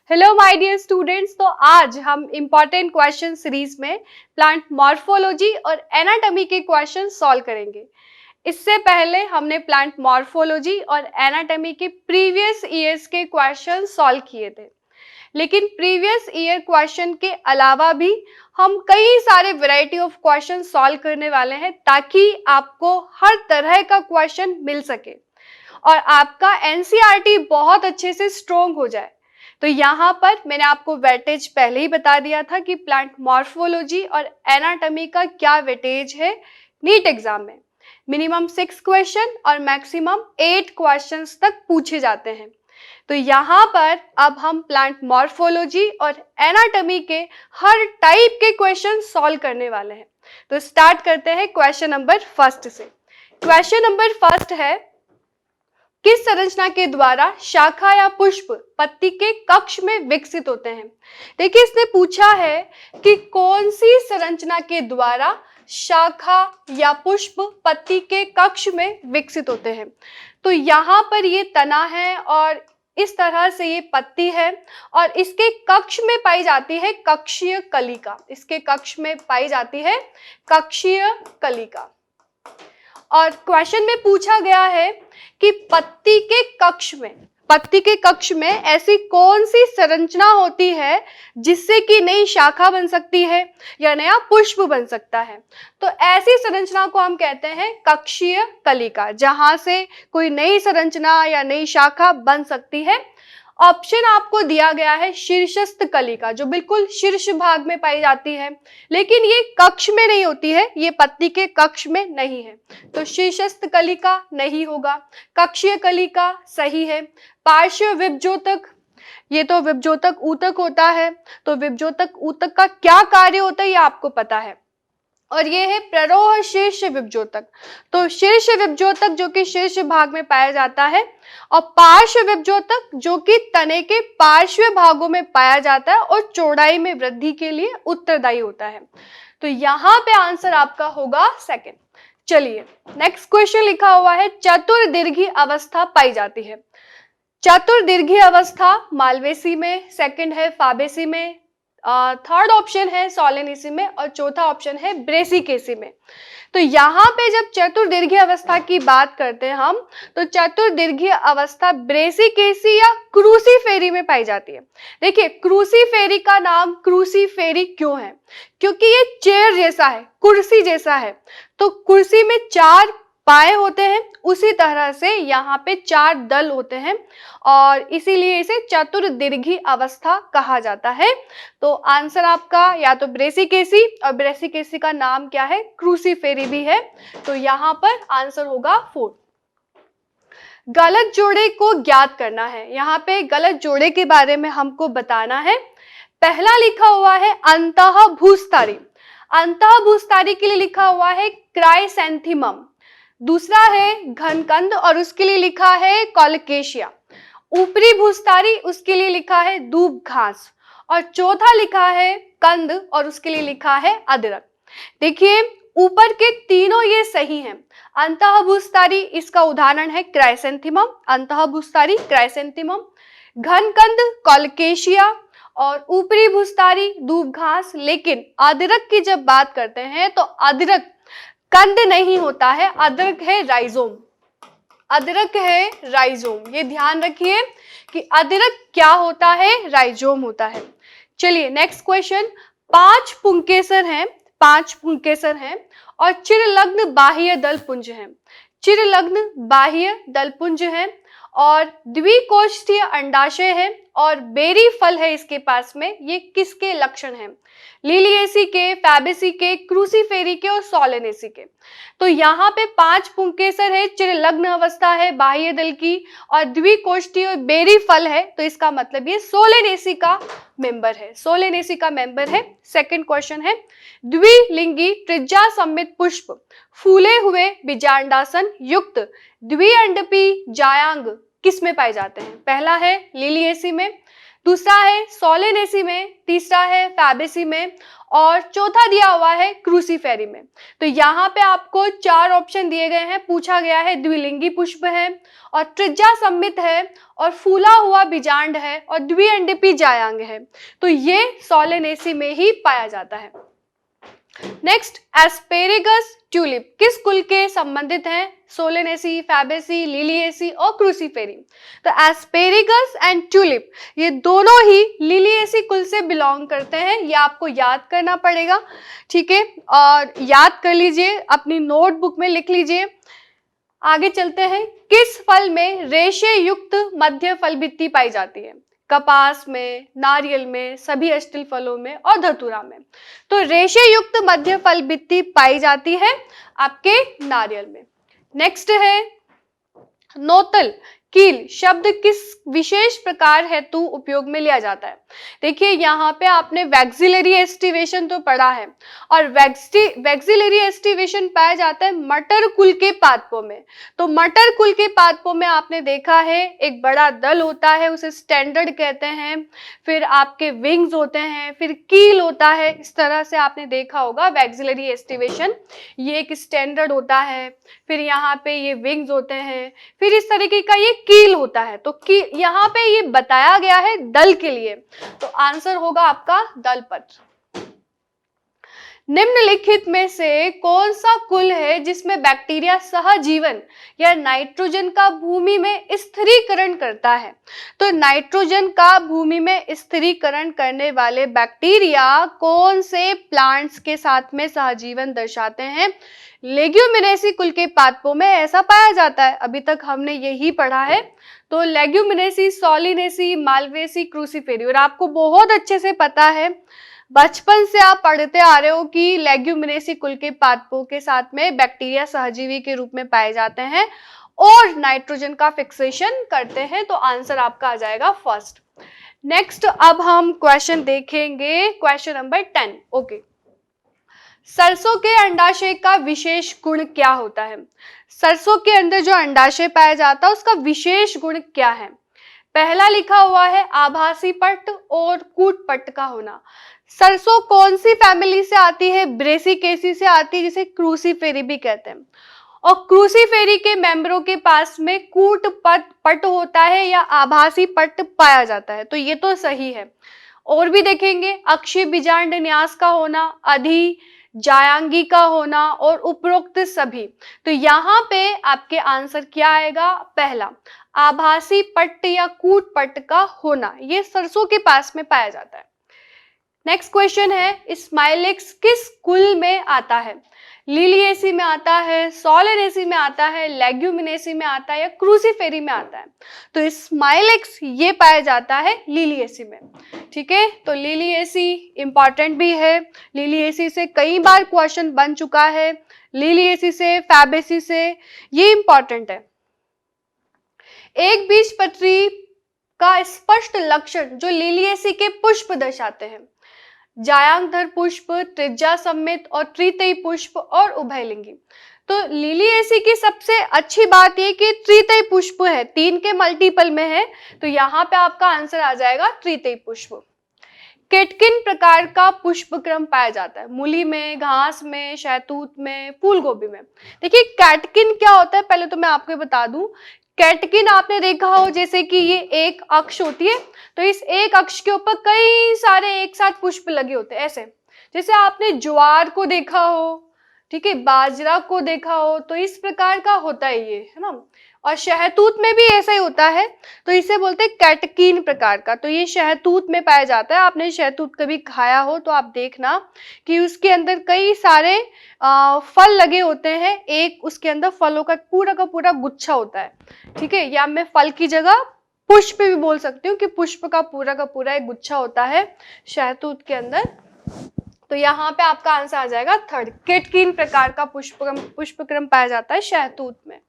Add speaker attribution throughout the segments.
Speaker 1: Hello my dear students. तो आज हम इम्पॉर्टेंट क्वेश्चन सीरीज में प्लांट मॉर्फोलॉजी और एनाटॉमी के क्वेश्चन सॉल्व करेंगे। इससे पहले हमने प्लांट मॉर्फोलॉजी और एनाटॉमी के प्रीवियस ईयर्स के क्वेश्चन सॉल्व किए थे, लेकिन प्रीवियस ईयर क्वेश्चन के अलावा भी हम कई सारे वैरायटी ऑफ क्वेश्चन सॉल्व करने वाले हैं ताकि आपको हर तरह का क्वेश्चन मिल सके और आपका एनसीईआरटी बहुत अच्छे से स्ट्रोंग हो जाए। तो यहाँ पर मैंने आपको वेटेज पहले ही बता दिया था कि प्लांट मॉर्फोलॉजी और एनाटॉमी का क्या वेटेज है नीट एग्जाम में। मिनिमम 6 क्वेश्चन और मैक्सिमम 8 क्वेश्चंस तक पूछे जाते हैं। तो यहाँ पर अब हम प्लांट मॉर्फोलॉजी और एनाटॉमी के हर टाइप के क्वेश्चन सॉल्व करने वाले हैं। तो स्टार्ट करते हैं क्वेश्चन नंबर फर्स्ट से। क्वेश्चन नंबर फर्स्ट है, किस संरचना के द्वारा शाखा या पुष्प पत्ती के कक्ष में विकसित होते हैं। देखिए, इसने पूछा है कि कौन सी संरचना के द्वारा शाखा या पुष्प पत्ती के कक्ष में विकसित होते हैं। तो यहाँ पर ये तना है और इस तरह से ये पत्ती है और इसके कक्ष में पाई जाती है कक्षीय कलिका। इसके कक्ष में पाई जाती है कक्षीय कलिका। और क्वेश्चन में पूछा गया है कि पत्ती के कक्ष में ऐसी कौन सी संरचना होती है जिससे कि नई शाखा बन सकती है या नया पुष्प बन सकता है। तो ऐसी संरचना को हम कहते हैं कक्षीय कलिका, जहां से कोई नई संरचना या नई शाखा बन सकती है। ऑप्शन आपको दिया गया है शीर्षस्थ कलिका, जो बिल्कुल शीर्ष भाग में पाई जाती है, लेकिन ये कक्ष में नहीं होती है, ये पत्ती के कक्ष में नहीं है। तो शीर्षस्थ कलिका नहीं होगा, कक्षीय कलिका सही है। पार्श्व विभजोतक, ये तो विभजोतक ऊतक होता है। तो विभजोतक ऊतक का क्या कार्य होता है ये आपको पता है। और ये है प्ररोह शीर्ष विभजोतक। तो शीर्ष विभजोतक जो कि शीर्ष भाग में पाया जाता है, और पार्श्व विभजोतक जो कि तने के पार्श्व भागों में पाया जाता है और चौड़ाई में वृद्धि के लिए उत्तरदायी होता है। तो यहाँ पे आंसर आपका होगा सेकंड। चलिए नेक्स्ट क्वेश्चन लिखा हुआ है, चतुर्दीर्घी अवस्था पाई जाती है। चतुर्दीर्घी अवस्था मालवेसी में, सेकंड है फाबेसी में, थर्ड ऑप्शन है सोलेनेसी में और चौथा ऑप्शन है ब्रेसिकेसी में। तो यहाँ पे जब चतुर्दीर्घीय अवस्था की बात करते हैं हम, तो चतुर्दीर्घीय अवस्था ब्रेसिकेसी या क्रूसीफेरी में पाई जाती है। देखिए, क्रूसीफेरी का नाम क्रूसीफेरी क्यों है? क्योंकि ये चेयर जैसा है, कुर्सी जैसा है। तो कुर्सी में 4 पाए होते हैं, उसी तरह से यहाँ पे 4 दल होते हैं और इसीलिए इसे चतुर्दीर्घी अवस्था कहा जाता है। तो आंसर आपका या तो ब्रेसिकेसी, और ब्रेसिकेसी का नाम क्या है? क्रूसीफेरी भी है। तो यहाँ पर आंसर होगा 4। गलत जोड़े को ज्ञात करना है। यहाँ पे गलत जोड़े के बारे में हमको बताना है। पहला लिखा हुआ है अंतःभूस्थारी। अंतःभूस्थारी के लिए लिखा हुआ है क्राइसैंथेमम। दूसरा है घनकंद और उसके लिए लिखा है कोलोकेशिया। ऊपरी भूस्थारी, उसके लिए लिखा है दूब घास। और चौथा लिखा है कंद और उसके लिए लिखा है अदरक। देखिए, ऊपर के तीनों ये सही हैं। अंतःभूस्थारी इसका उदाहरण है क्राइसैंथेमम, अंतःभूस्थारी क्राइसैंथेमम, घनकंद कोलोकेशिया और ऊपरी भूस्थारी दूब घास। लेकिन अदरक की जब बात करते हैं तो अदरक कंद नहीं होता है, अदरक है राइजोम। अदरक है राइजोम, ये ध्यान रखिए कि अदरक क्या होता है? राइजोम होता है। चलिए नेक्स्ट क्वेश्चन। 5 पुंकेसर हैं और चिरलग्न बाह्य दल पुंज हैं। चिरलग्न बाह्य दल पुंज हैं और द्विकोष्ठीय अंडाशय है और बेरी फल है इसके पास में। ये किसके लक्षण हैं? लिलिएसी के, फैबेसी के, क्रूसीफेरी के और सोलेनेसी के। तो यहाँ पे 5 पुंकेसर है, चिरलग्न अवस्था है बाह्य दल की और द्विकोष्ठीय बेरी फल है। तो इसका मतलब ये सोलेनेसी का मेंबर है, सोलेनेसी का मेंबर है। सेकंड क्वेश्चन है, द्विलिंगी त्रिज्या सममित पुष्प फूले हुए बीजांडासन युक्त द्विअंडपी जायांग किस में पाए जाते हैं? पहला है लिलिएसी में, दूसरा है सोलेनेसी में, तीसरा है फैबेसी में और चौथा दिया हुआ है क्रूसीफेरी में। तो यहाँ पे आपको 4 ऑप्शन दिए गए हैं, पूछा गया है द्विलिंगी पुष्प है और त्रिज्या सम्मित है और फूला हुआ बीजांड है और द्विअंडीपी जायांग है। तो ये सोलेनेसी में ही पाया जाता है। नेक्स्ट, एस्पेरेगस ट्यूलिप किस कुल के संबंधित हैं? सोलेनेसी, फैबेसी, लिलिएसी और क्रूसीफेरी। तो एस्पेरेगस एंड ट्यूलिप ये दोनों ही लिलिएसी कुल से बिलोंग करते हैं, ये आपको याद करना पड़ेगा, ठीक है, और याद कर लीजिए, अपनी नोटबुक में लिख लीजिए। आगे चलते हैं, किस फल में रेशे युक्त मध्य फल भित्ति पाई जाती है? कपास में, नारियल में, सभी अस्थिल फलों में और धतूरा में। तो रेशे युक्त मध्य फल भित्ति पाई जाती है आपके नारियल में। नेक्स्ट है नोतल कील शब्द किस विशेष प्रकार हेतु उपयोग में लिया जाता है? देखिए यहाँ पे आपने वैक्सिलरी एस्टिवेशन तो पढ़ा है और वैक्सिलरी एस्टिवेशन पाया जाता है मटर कुल के पादपों में। तो मटर कुल के पादपों में आपने देखा है एक बड़ा दल होता है, उसे स्टैंडर्ड कहते हैं, फिर आपके विंग्स होते हैं, फिर कील होता है। इस तरह से आपने देखा होगा वैक्सिलरी एस्टिवेशन, ये एक स्टैंडर्ड होता है, फिर यहाँ पे ये विंग्स होते हैं, फिर इस तरीके का ये कील होता है। तो यहाँ पे ये बताया गया है दल के लिए, तो आंसर होगा आपका दलपत्र। निम्नलिखित में से कौन सा कुल है जिसमें बैक्टीरिया सहजीवन या नाइट्रोजन का भूमि में स्थिरीकरण करता है? तो नाइट्रोजन का भूमि में स्थिरीकरण करने वाले बैक्टीरिया कौन से प्लांट्स के साथ में सहजीवन दर्शाते हैं? लेग्यूमिनेसी कुल के पादपों में ऐसा पाया जाता है, अभी तक हमने यही पढ़ा है। तो लेग्यूमिनेसी, सोलिनेसी, मालवेसी, क्रूसीफेरी, और आपको बहुत अच्छे से पता है, बचपन से आप पढ़ते आ रहे हो कि लेग्यूमिनेसी कुल के पादपों के साथ में बैक्टीरिया सहजीवी के रूप में पाए जाते हैं और नाइट्रोजन का फिक्सेशन करते हैं। तो आंसर आपका आ जाएगा फर्स्ट। नेक्स्ट, अब हम क्वेश्चन देखेंगे, क्वेश्चन नंबर 10। ओके, सरसों के अंडाशय का विशेष गुण क्या होता है? सरसों के अंदर जो अंडाशय पाया जाता है उसका विशेष गुण क्या है? पहला लिखा हुआ है आभासी पट्ट और कूट पट्ट का होना। सरसों कौन सी फैमिली से आती है? ब्रेसिकेसी से आती है, जिसे क्रूसीफेरी भी कहते हैं। और क्रूसीफेरी के मेंबरों के पास में कूट पट्ट होता है या आभासी पट्ट पाया जाता है, तो ये तो सही है। और भी देखेंगे, अक्षीय बीजांड न्यास का होना, अधि जायांगी का होना और उपरोक्त सभी। तो यहाँ पे आपके आंसर क्या आएगा? पहला, आभासी पट्ट या कूट पट्ट का होना, ये सरसों के पास में पाया जाता है। नेक्स्ट क्वेश्चन है, स्माइलेक्स किस कुल में आता है? लिलिएसी में आता है, सोलेनेसी में आता है, लेग्यूमिनेसी में आता है या क्रूसीफेरी में आता है? तो स्माइलेक्स ये पाया जाता है लिलिएसी में, ठीक है। तो लिलिएसी इंपॉर्टेंट भी है, लिलिएसी से कई बार क्वेश्चन बन चुका है, लिलिएसी से, फैबेसी से, ये इंपॉर्टेंट है। एक बीजपत्री का स्पष्ट लक्षण जो लिलिएसी के पुष्प दर्शाते हैं, जायांगधर पुष्प, त्रिज्या सम्मित और त्रितयी पुष्प और उभयलिंगी। तो लिलिएसी की सबसे अच्छी बात ये कि त्रितयी पुष्प है, 3 के मल्टीपल में है, तो यहाँ पे आपका आंसर आ जाएगा त्रितयी पुष्प। किन प्रकार का पुष्प क्रम पाया जाता है? मूली में, घास में, शहतूत में, फूल गोभी में। देखिए कैटकिन क्या होता है पहले तो मैं आपको बता दूं। कैटकिन आपने देखा हो जैसे कि ये एक अक्ष होती है, तो इस एक अक्ष के ऊपर कई सारे एक साथ पुष्प लगे होते हैं, ऐसे जैसे आपने ज्वार को देखा हो, ठीक है, बाजरा को देखा हो, तो इस प्रकार का होता है ये, है ना। और शहतूत में भी ऐसा ही होता है, तो इसे बोलते हैं कैटकीन प्रकार का। तो ये शहतूत में पाया जाता है। आपने शहतूत कभी खाया हो तो आप देखना कि उसके अंदर कई सारे फल लगे होते हैं, एक उसके अंदर फलों का पूरा गुच्छा होता है, ठीक है। या मैं फल की जगह पुष्प भी बोल सकती हूँ कि पुष्प का पूरा एक गुच्छा होता है शहतूत के अंदर। तो यहाँ पे आपका आंसर आ जाएगा थर्ड, कैटकीन प्रकार का पुष्पक्रम पाया जाता है शहतूत में।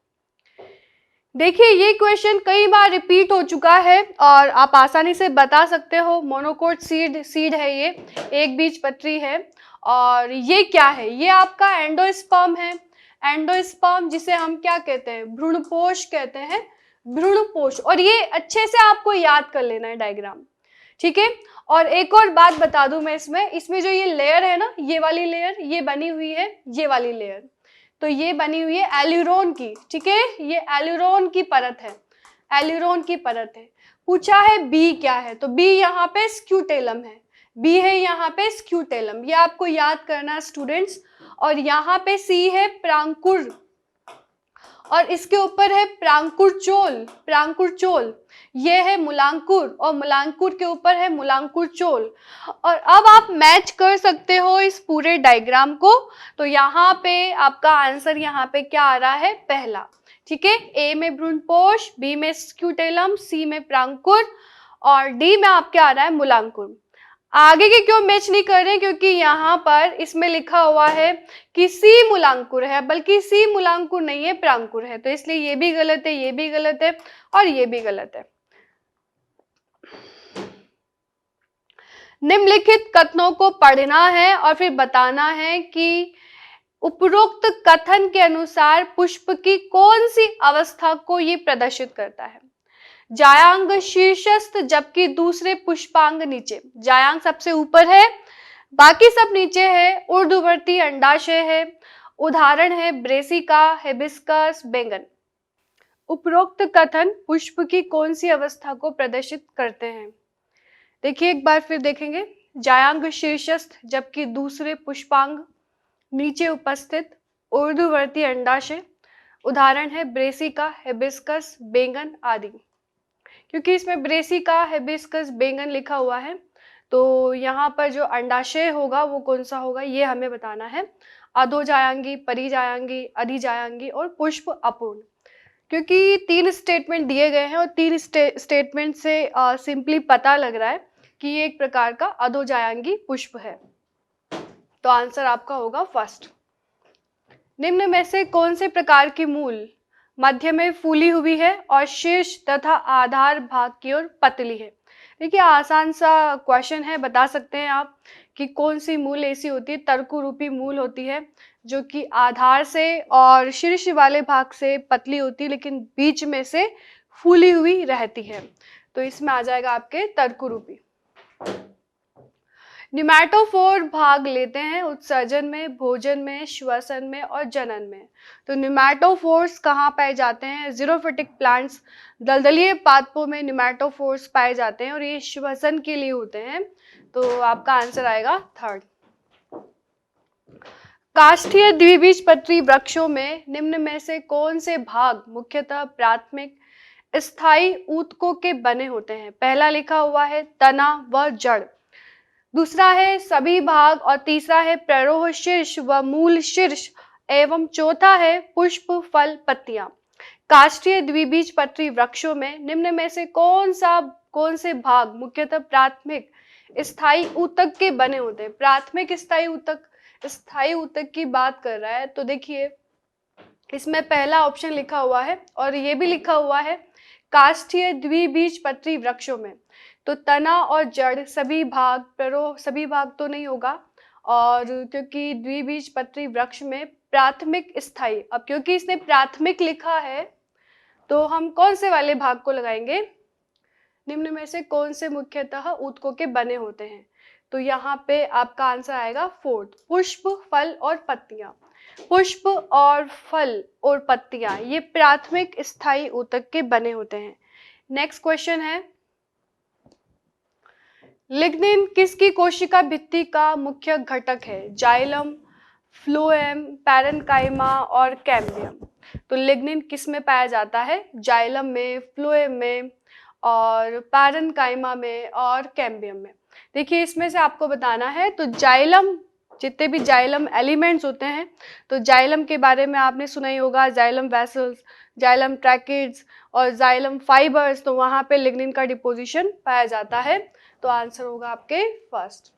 Speaker 1: देखिए ये क्वेश्चन कई बार रिपीट हो चुका है और आप आसानी से बता सकते हो। मोनोकोट सीड है, ये एक बीजपत्री है। और ये क्या है? ये आपका एंडोस्पर्म है। एंडोस्पर्म जिसे हम क्या कहते हैं? भ्रूणपोष कहते हैं, भ्रूणपोष। और ये अच्छे से आपको याद कर लेना है डायग्राम, ठीक है। और एक और बात बता दूं मैं, इसमें जो ये लेयर है ना, ये वाली लेयर, ये बनी हुई है ये वाली लेयर, तो ये बनी हुई है एल्यूरोन की, ठीक है, ये एल्यूरोन की परत है, एल्यूरोन की परत है। पूछा है बी क्या है, तो बी यहाँ पे स्क्यूटेलम है, बी है यहाँ पे स्क्यूटेलम, ये आपको याद करना स्टूडेंट्स। और यहाँ पे सी है प्रांकुर, और इसके ऊपर है प्रांकुरचोल, प्रांकुरचोल, ये है मूलांकुर, और मूलांकुर के ऊपर है मूलांकुरचोल। और अब आप मैच कर सकते हो इस पूरे डायग्राम को, तो यहाँ पे आपका आंसर यहाँ पे क्या आ रहा है, पहला, ठीक है। ए में भ्रूणपोष, बी में स्क्यूटेलम, सी में प्रांकुर, और डी में आपके आ रहा है मूलांकुर। आगे के क्यों मैच नहीं कर रहे, क्योंकि यहाँ पर इसमें लिखा हुआ है कि सी मूलांकुर है, बल्कि सी मूलांकुर नहीं है, प्रांकुर है, तो इसलिए ये भी गलत है, ये भी गलत है, और ये भी गलत है। निम्नलिखित कथनों को पढ़ना है और फिर बताना है कि उपरोक्त कथन के अनुसार पुष्प की कौन सी अवस्था को ये प्रदर्शित करता है। जायांग शीर्षस्थ जबकि दूसरे पुष्पांग नीचे, जायांग सबसे ऊपर है, बाकी सब नीचे है, ऊर्ध्ववर्ती अंडाशय है, उदाहरण है ब्रेसिका, हिबिस्कस, बैंगन। उपरोक्त कथन पुष्प की कौन सी अवस्था को प्रदर्शित करते हैं। देखिए एक बार फिर देखेंगे, जायांग शीर्षस्थ जबकि दूसरे पुष्पांग नीचे उपस्थित, ऊर्ध्ववर्ती अंडाशय, उदाहरण है ब्रेसिका, हिबिस्कस, बैंगन आदि। क्योंकि इसमें ब्रेसिका, हिबिस्कस, बैंगन लिखा हुआ है, तो यहाँ पर जो अंडाशय होगा वो कौन सा होगा, ये हमें बताना है। अधोजायांगी, परिजायांगी, अधिजायांगी और पुष्प अपूर्ण। क्योंकि 3 स्टेटमेंट दिए गए हैं और 3 स्टेटमेंट से सिंपली पता लग रहा है कि ये एक प्रकार का अधोजायांगी पुष्प है, तो आंसर आपका होगा फर्स्ट। निम्न में से कौन से प्रकार की मूल मध्य में फूली हुई है और शीर्ष तथा आधार भाग की ओर पतली है। देखिए आसान सा क्वेश्चन है, बता सकते हैं आप कि कौन सी मूल ऐसी होती है, तर्करूपी मूल होती है जो कि आधार से और शीर्ष वाले भाग से पतली होती है लेकिन बीच में से फूली हुई रहती है, तो इसमें आ जाएगा आपके तर्करूपी। निमैटोफोर भाग लेते हैं उत्सर्जन में, भोजन में, श्वसन में और जनन में। तो निमैटोफोर्स कहाँ पाए जाते हैं, जीरोफिटिक प्लांट्स, दलदलीय पादपों में निमैटोफोर्स पाए जाते हैं और ये श्वसन के लिए होते हैं, तो आपका आंसर आएगा थर्ड। काष्ठीय द्विबीजपत्री वृक्षों में निम्न में से कौन से भाग मुख्यतः प्राथमिक स्थायी ऊतकों के बने होते हैं। पहला लिखा हुआ है तना व जड़, दूसरा है सभी भाग, और तीसरा है प्ररोह शीर्ष व मूल शीर्ष, एवं चौथा है पुष्प फल पत्तियां। काष्ठीय द्विबीजपत्री वृक्षों में निम्न में से कौन से भाग मुख्यतः प्राथमिक स्थायी ऊतक के बने होते हैं। प्राथमिक स्थायी ऊतक की बात कर रहा है, तो देखिए इसमें पहला ऑप्शन लिखा हुआ है और ये भी लिखा हुआ है काष्ठीय द्विबीजपत्री वृक्षों में, तो तना और जड़, सभी भाग, प्ररोह, सभी भाग तो नहीं होगा, और क्योंकि द्विबीजपत्री वृक्ष में प्राथमिक स्थायी, अब क्योंकि इसने प्राथमिक लिखा है तो हम कौन से वाले भाग को लगाएंगे, निम्न में से कौन से मुख्यतः ऊतकों के बने होते हैं, तो यहाँ पे आपका आंसर आएगा फोर्थ, पुष्प फल और पत्तियां। पुष्प और फल और पत्तियां ये प्राथमिक स्थायी ऊतक के बने होते हैं। नेक्स्ट क्वेश्चन है, लिग्निन किसकी कोशिका भित्ति का मुख्य घटक है। जाइलम, फ्लोएम, पैरेन्काइमा और कैम्बियम। तो लिग्निन किस में पाया जाता है, जाइलम में, फ्लोएम में और पैरेन्काइमा में और कैम्बियम में। देखिए इसमें से आपको बताना है, तो जाइलम, जितने भी जाइलम एलिमेंट्स होते हैं, तो जाइलम के बारे में आपने सुना ही होगा, जाइलम वेसल्स, जाइलम ट्रैकिड्स और जाइलम फाइबर्स, तो वहां पे लिग्निन का डिपोजिशन पाया जाता है, तो आंसर होगा आपके फर्स्ट।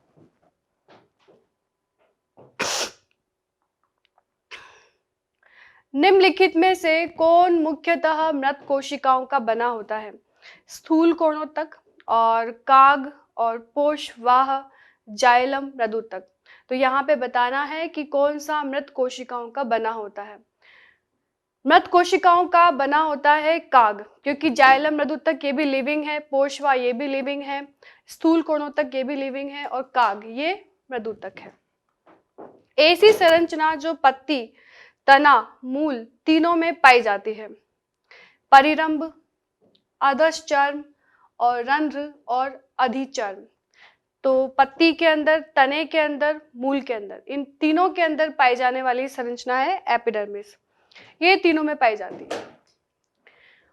Speaker 1: निम्नलिखित में से कौन मुख्यतः मृत कोशिकाओं का बना होता है। स्थूल कोणोत्तक और काग और पोषवाह, जाइलम, मृत कोशिकाओं का बना होता है काग, क्योंकि जाइलम मृदुतक ये भी लिविंग है, पोषवा ये भी लिविंग है, स्थूल कोणोतक ये भी लिविंग है और काग ये मृदुतक है। ऐसी संरचना जो पत्ती, तना, मूल तीनों में पाई जाती है, परिरंभ, अधश्चर्म और रंध्र और अधिचर्म। तो पत्ती के अंदर, तने के अंदर, मूल के अंदर, इन तीनों के अंदर पाई जाने वाली संरचना है एपिडर्मिस, ये तीनों में पाई जाती है।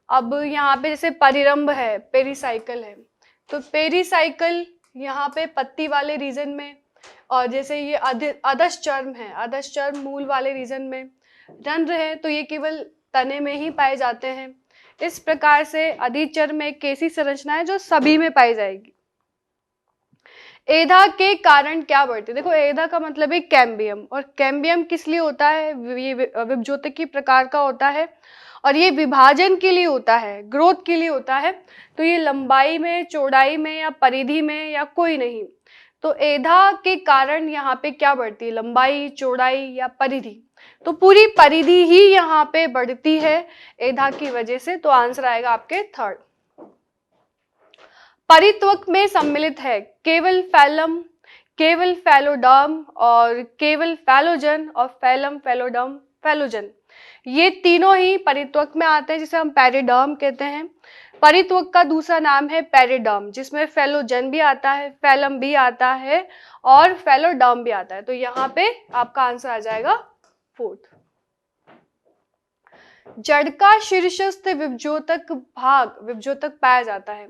Speaker 1: अब यहाँ पे जैसे परिरंभ है, पेरिसाइकल है, तो पेरिसाइकल यहाँ पे पत्ती वाले रीजन में, और जैसे ये अधश्चर्म है, अधश्चर्म मूल वाले रीजन में, रंध्र है तो ये केवल तने में ही पाए जाते हैं। इस प्रकार से अधिचर्म एक ऐसी संरचना है जो सभी में पाई जाएगी। एधा के कारण क्या बढ़ती है? देखो एधा का मतलब है कैम्बियम, और कैम्बियम किस लिए होता है? ये विभज्योतकी प्रकार का होता है और ये विभाजन के लिए होता है, ग्रोथ के लिए होता है। तो ये लंबाई में, चौड़ाई में या परिधि में या कोई नहीं। तो एधा के कारण यहाँ पे क्या बढ़ती है? लंबाई, चौड़ाई या परिधि? तो पूरी परिधि ही यहाँ पे बढ़ती है एधा की वजह से। तो आंसर आएगा आपके थर्ड। परित्वक में सम्मिलित है केवल फैलम, केवल फैलोडर्म और केवल फैलोजन और फैलम, फैलोडर्म, फैलोजन, ये तीनों ही परित्वक में आते हैं, जिसे हम पेरिडर्म कहते हैं। परित्वक का दूसरा नाम है पेरिडर्म, जिसमें फैलोजन भी आता है, फैलम भी आता है और फैलोडर्म भी आता है। तो यहाँ पे आपका आंसर आ जाएगा फोर्थ। जड़ का शीर्षस्थ विभज्योतक भाग, विभज्योतक पाया जाता है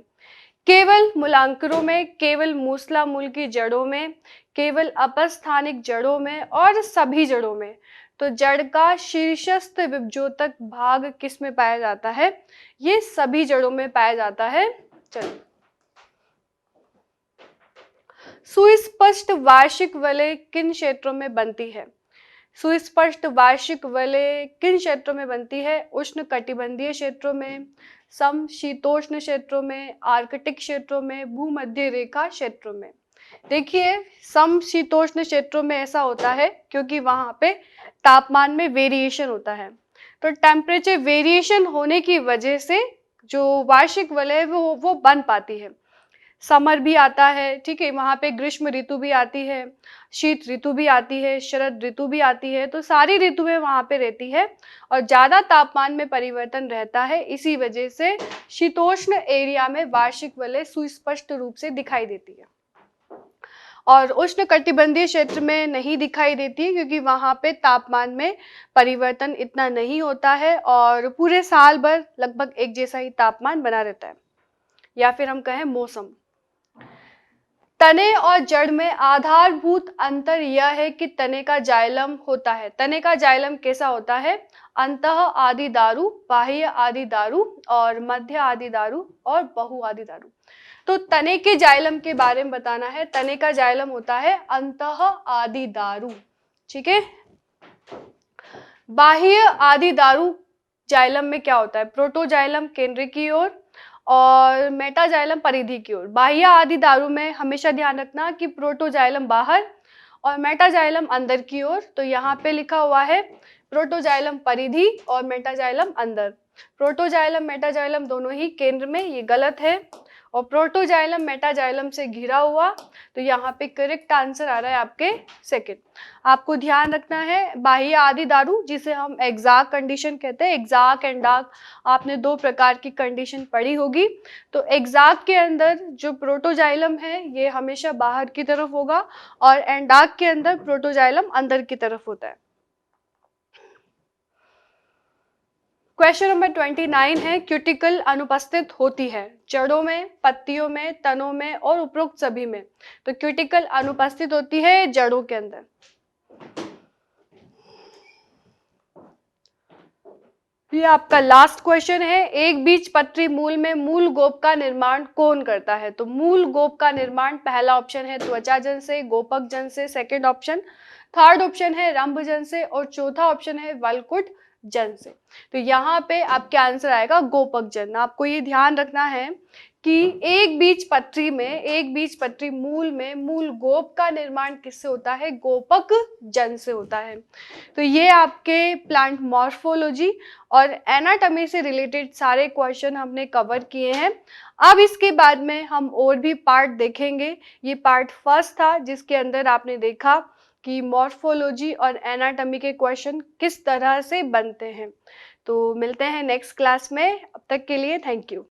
Speaker 1: केवल मूलांकरों में, केवल मूसला मूल की जड़ों में, केवल अपस्थानिक जड़ों में और सभी जड़ों में। तो जड़ का शीर्षस्थ विभज्योतक भाग किस में पाया जाता है? ये सभी जड़ों में पाया जाता है। चलिए, सुस्पष्ट वार्षिक वलय किन क्षेत्रों में बनती है? सुस्पष्ट वार्षिक वलय किन क्षेत्रों में बनती है? उष्ण कटिबंधीय क्षेत्रों में, समशीतोष्ण क्षेत्रों में, आर्कटिक क्षेत्रों में, भूमध्य रेखा क्षेत्रों में। देखिए समशीतोष्ण क्षेत्रों में ऐसा होता है क्योंकि वहां पे तापमान में वेरिएशन होता है, तो टेम्परेचर वेरिएशन होने की वजह से जो वार्षिक वलय वो बन पाती है। समर भी आता है, ठीक है, वहाँ पे ग्रीष्म ऋतु भी आती है, शीत ऋतु भी आती है, शरद ऋतु भी आती है, तो सारी ऋतुएं वहाँ पे रहती है और ज़्यादा तापमान में परिवर्तन रहता है। इसी वजह से शीतोष्ण एरिया में वार्षिक वलय सुस्पष्ट रूप से दिखाई देती है और उष्ण कटिबंधीय क्षेत्र में नहीं दिखाई देती, क्योंकि वहाँ पे तापमान में परिवर्तन इतना नहीं होता है और पूरे साल भर लगभग एक जैसा ही तापमान बना रहता है, या फिर हम कहें मौसम। तने और जड़ में आधारभूत अंतर यह है कि तने का जाइलम होता है। तने का जाइलम कैसा होता है? अंतः आदि दारू, बाह्य आदि दारू और मध्य आदि दारू और बहु आदि दारू। तो तने के जाइलम के बारे में बताना है। तने का जाइलम होता है अंतः आदि दारू, ठीक है। बाह्य आदि दारू जाइलम में क्या होता है? प्रोटोजाइलम केंद्र की ओर और मेटाजाइलम परिधि की ओर। बाह्य आदि दारू में हमेशा ध्यान रखना कि प्रोटोजाइलम बाहर और मेटाजाइलम अंदर की ओर। तो यहाँ पे लिखा हुआ है प्रोटोजाइलम परिधि और मेटाजाइलम अंदर। प्रोटोजाइलम मेटाजाइलम दोनों ही केंद्र में, ये गलत है, और प्रोटोजाइलम मेटाजाइलम से घिरा हुआ। तो यहाँ पे करेक्ट आंसर आ रहा है आपके सेकंड। आपको ध्यान रखना है बाह्य आदि दारू, जिसे हम एग्जैक्ट कंडीशन कहते हैं। एग्जैक्ट एंड डार्क आपने दो प्रकार की कंडीशन पढ़ी होगी। तो एग्जैक्ट के अंदर जो प्रोटोजाइलम है ये हमेशा बाहर की तरफ होगा और एंडार्क के अंदर प्रोटोजाइलम अंदर की तरफ होता है। क्वेश्चन नंबर 29 है, क्यूटिकल अनुपस्थित होती है जड़ों में, पत्तियों में, तनों में और उपरोक्त सभी में। तो क्यूटिकल अनुपस्थित होती है जड़ों के अंदर। ये आपका लास्ट क्वेश्चन है। एक बीजपत्री मूल में मूल गोप का निर्माण कौन करता है? तो मूल गोप का निर्माण पहला ऑप्शन है त्वचा जन से, गोपक जन से, सेकंड ऑप्शन, थर्ड ऑप्शन है रंभ जन से और चौथा ऑप्शन है वलकुट जन से। तो यहाँ पे आपके आंसर आएगा गोपक जन। आपको ये ध्यान रखना है कि एक बीज पत्री मूल में मूल गोप का निर्माण किससे होता है? गोपक जन से होता है। तो ये आपके प्लांट मॉर्फोलॉजी और एनाटॉमी से रिलेटेड सारे क्वेश्चन हमने कवर किए हैं। अब इसके बाद में हम और भी पार्ट देखेंगे। ये पार्ट फर्स्ट था जिसके अंदर आपने देखा कि मॉर्फोलॉजी और एनाटॉमी के क्वेश्चन किस तरह से बनते हैं। तो मिलते हैं नेक्स्ट क्लास में, अब तक के लिए थैंक यू।